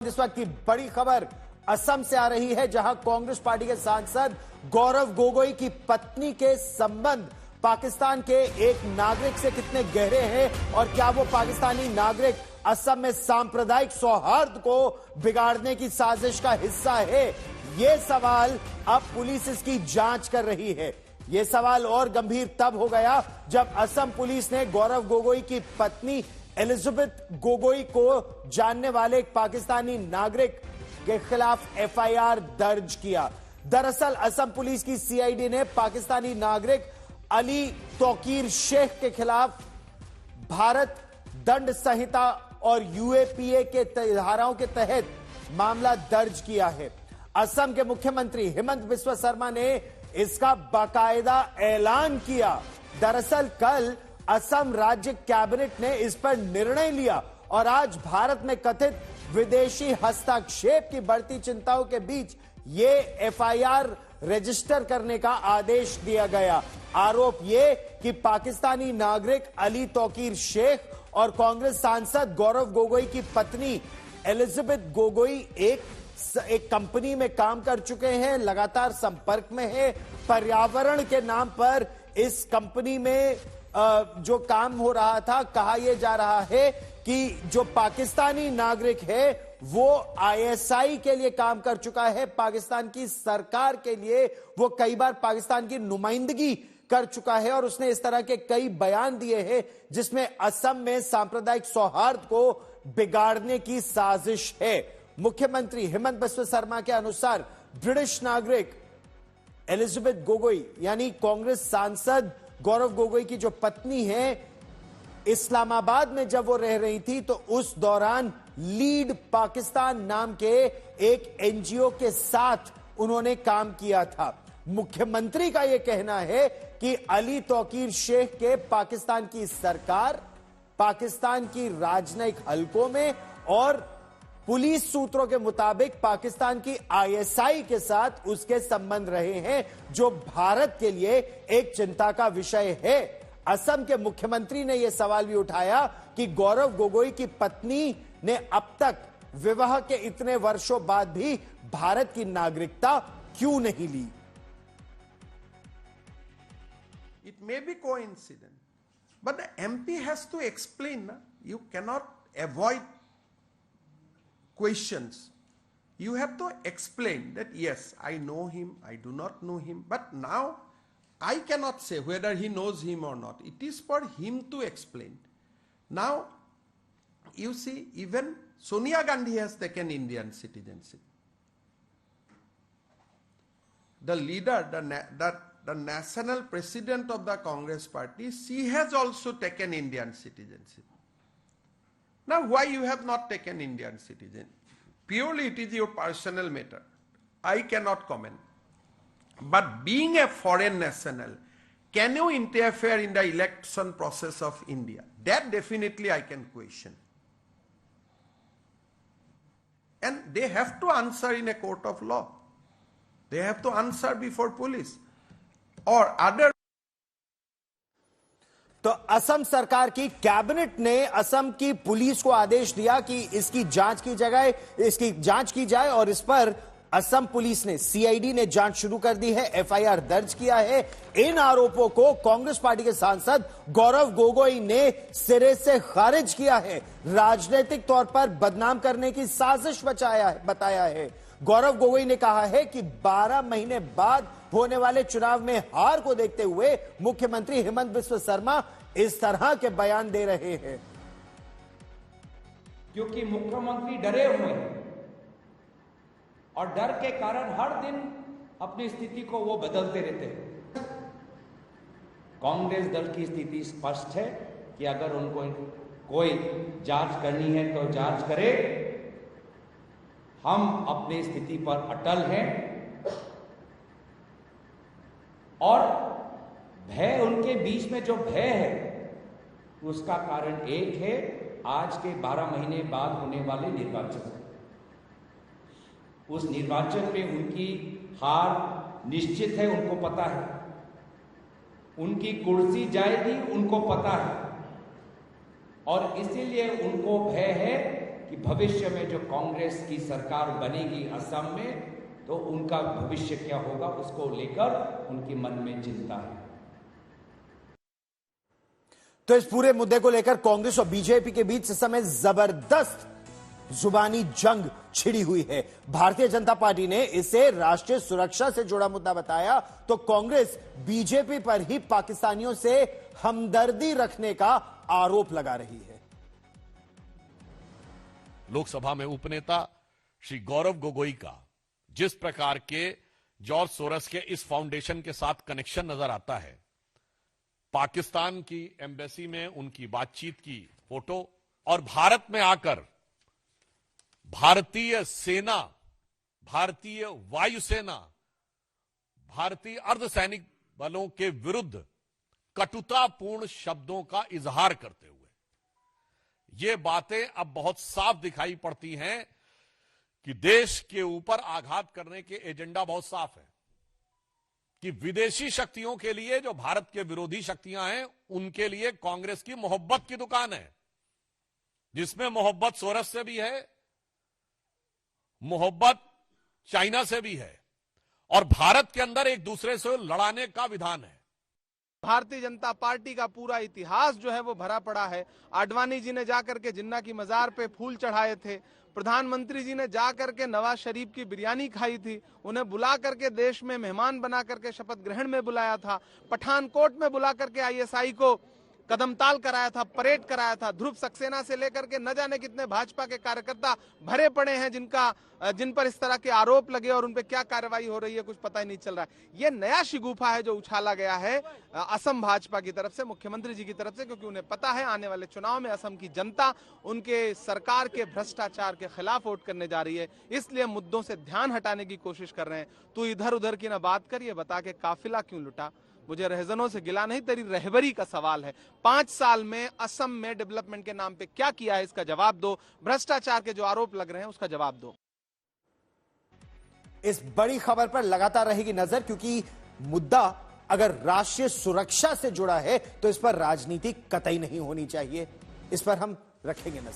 इस वक्त की बड़ी खबर असम से आ रही है, जहां कांग्रेस पार्टी के सांसद गौरव गोगोई की पत्नी के संबंध पाकिस्तान के एक नागरिक से कितने गहरे हैं और क्या वो पाकिस्तानी नागरिक असम में सांप्रदायिक सौहार्द को बिगाड़ने की साजिश का हिस्सा है। ये सवाल अब पुलिस इसकी जांच कर रही है। यह सवाल और गंभीर तब हो गया जब असम पुलिस ने गौरव गोगोई की पत्नी एलिजाबेथ गोगोई को जानने वाले एक पाकिस्तानी नागरिक के खिलाफ एफआईआर दर्ज किया। दरअसल असम पुलिस की सीआईडी ने पाकिस्तानी नागरिक अली तौकीर शेख के खिलाफ भारत दंड संहिता और यूएपीए के धाराओं के तहत मामला दर्ज किया है। असम के मुख्यमंत्री हेमंत बिस्वा शर्मा ने इसका बाकायदा ऐलान किया। दरअसल कल असम राज्य कैबिनेट ने इस पर निर्णय लिया और आज भारत में कथित विदेशी हस्तक्षेप की बढ़ती चिंताओं के बीच ये एफआईआर रजिस्टर करने का आदेश दिया गया। आरोप ये कि पाकिस्तानी नागरिक अली तौकीर शेख और कांग्रेस सांसद गौरव गोगोई की पत्नी एलिजाबेथ गोगोई एक कंपनी में काम कर चुके हैं, लगातार संपर्क में है। पर्यावरण के नाम पर इस कंपनी में जो काम हो रहा था, कहा यह जा रहा है कि जो पाकिस्तानी नागरिक है वो आईएसआई के लिए काम कर चुका है, पाकिस्तान की सरकार के लिए वो कई बार पाकिस्तान की नुमाइंदगी कर चुका है और उसने इस तरह के कई बयान दिए हैं जिसमें असम में सांप्रदायिक सौहार्द को बिगाड़ने की साजिश है। मुख्यमंत्री हेमंत बिस्वा शर्मा के अनुसार ब्रिटिश नागरिक एलिजाबेथ गोगोई यानी कांग्रेस सांसद गौरव गोगोई की जो पत्नी है, इस्लामाबाद में जब वो रह रही थी तो उस दौरान लीड पाकिस्तान नाम के एक एनजीओ के साथ उन्होंने काम किया था। मुख्यमंत्री का यह कहना है कि अली तौकीर शेख के पाकिस्तान की सरकार, पाकिस्तान की राजनयिक हलकों में और पुलिस सूत्रों के मुताबिक पाकिस्तान की आईएसआई के साथ उसके संबंध रहे हैं, जो भारत के लिए एक चिंता का विषय है। असम के मुख्यमंत्री ने यह सवाल भी उठाया कि गौरव गोगोई की पत्नी ने अब तक विवाह के इतने वर्षों बाद भी भारत की नागरिकता क्यों नहीं ली। It may be coincidence, but the MP has to explain. You cannot avoid questions. You have to explain that yes, I know him, I do not know him, but now I cannot say whether he knows him or not. It is for him to explain. Now, you see, even Sonia Gandhi has taken Indian citizenship. The leader, the national president of the Congress party, she has also taken Indian citizenship. Now, why you have not taken Indian citizen? Purely it is your personal matter. I cannot comment. But being a foreign national, can you interfere in the election process of India? That definitely I can question. And they have to answer in a court of law. They have to answer before police or other. तो असम सरकार की cabinet ने असम की police को आदेश दिया कि इसकी जांच की जाए और इस पर असम पुलिस ने, सीआईडी ने जांच शुरू कर दी है, एफआईआर दर्ज किया है। इन आरोपों को कांग्रेस पार्टी के सांसद गौरव गोगोई ने सिरे से खारिज किया है, राजनीतिक तौर पर बदनाम करने की साजिश बताया है। गौरव गोगोई ने कहा है कि 12 महीने बाद होने वाले चुनाव में हार को देखते हुए मुख्यमंत्री हेमंत बिस्वा शर्मा इस तरह के बयान दे रहे हैं। क्योंकि मुख्यमंत्री डरे हुए हैं और डर के कारण हर दिन अपनी स्थिति को वो बदलते रहते हैं। कांग्रेस दल की स्थिति स्पष्ट है कि अगर उनको कोई जांच करनी है तो जांच करे। हम अपनी स्थिति पर अटल हैं और भय, उनके बीच में जो भय है उसका कारण एक है, आज के 12 महीने बाद होने वाले निर्वाचन। उस निर्वाचन में उनकी हार निश्चित है, उनको पता है। उनकी कुर्सी जाएगी, उनको पता है। और इसीलिए उनको भय है कि भविष्य में जो कांग्रेस की सरकार बनेगी असम में, तो उनका भविष्य क्या होगा, उसको लेकर उनके मन में चिंता है। तो इस पूरे मुद्दे को लेकर कांग्रेस और बीजेपी के बीच इस समय जबरदस्त जुबानी जंग छिड़ी हुई है। भारतीय जनता पार्टी ने इसे राष्ट्रीय सुरक्षा से जुड़ा मुद्दा बताया, तो कांग्रेस बीजेपी पर ही पाकिस्तानियों से हमदर्दी रखने का आरोप लगा रही है। लोकसभा में उपनेता श्री गौरव गोगोई का जिस प्रकार के जॉर्ज सोरस के इस फाउंडेशन के साथ कनेक्शन नजर आता है, पाकिस्तान की एम्बेसी में उनकी बातचीत की फोटो और भारत में आकर भारतीय सेना, भारतीय वायुसेना, भारतीय अर्धसैनिक बलों के विरुद्ध कटुतापूर्ण शब्दों का इजहार करते हुए ये बातें अब बहुत साफ दिखाई पड़ती हैं कि देश के ऊपर आघात करने के एजेंडा बहुत साफ है कि विदेशी शक्तियों के लिए, जो भारत के विरोधी शक्तियां हैं, उनके लिए कांग्रेस की मोहब्बत की दुकान है, जिसमें मोहब्बत सोरस से भी है, मोहब्बत चाइना से भी है, और भारत के अंदर एक दूसरे से लड़ाने का विधान है। भारतीय जनता पार्टी का पूरा इतिहास जो है वो भरा पड़ा है। आडवाणी जी ने जाकर के जिन्ना की मजार पे फूल चढ़ाए थे, प्रधानमंत्री जी ने जाकर के नवाज शरीफ की बिरयानी खाई थी, उन्हें बुला करके देश में मेहमान बना करके शपथ ग्रहण में बुलाया था, पठानकोट में बुला करके आईएसआई को कदमताल कराया था, परेड कराया था। ध्रुव सक्सेना से लेकर के न जाने कितने भाजपा के कार्यकर्ता भरे पड़े हैं जिन पर इस तरह के आरोप लगे और उन पर क्या कार्रवाई हो रही है कुछ पता ही नहीं चल रहा है। ये नया शिगुफा है जो उछाला गया है असम भाजपा की तरफ से, मुख्यमंत्री जी की तरफ से, क्योंकि उन्हें पता है आने वाले चुनाव में असम की जनता उनके सरकार के भ्रष्टाचार के खिलाफ वोट करने जा रही है, इसलिए मुद्दों से ध्यान हटाने की कोशिश कर रहे हैं। तू इधर उधर की ना बात कर, ये बता के काफिला क्यों लुटा, मुझे रहजनों से गिला नहीं, तेरी रहबरी का सवाल है। 5 साल में असम में डेवलपमेंट के नाम पे क्या किया है, इसका जवाब दो। भ्रष्टाचार के जो आरोप लग रहे हैं उसका जवाब दो। इस बड़ी खबर पर लगातार रहेगी नजर, क्योंकि मुद्दा अगर राष्ट्रीय सुरक्षा से जुड़ा है तो इस पर राजनीति कतई नहीं होनी चाहिए। इस पर हम रखेंगे नजर।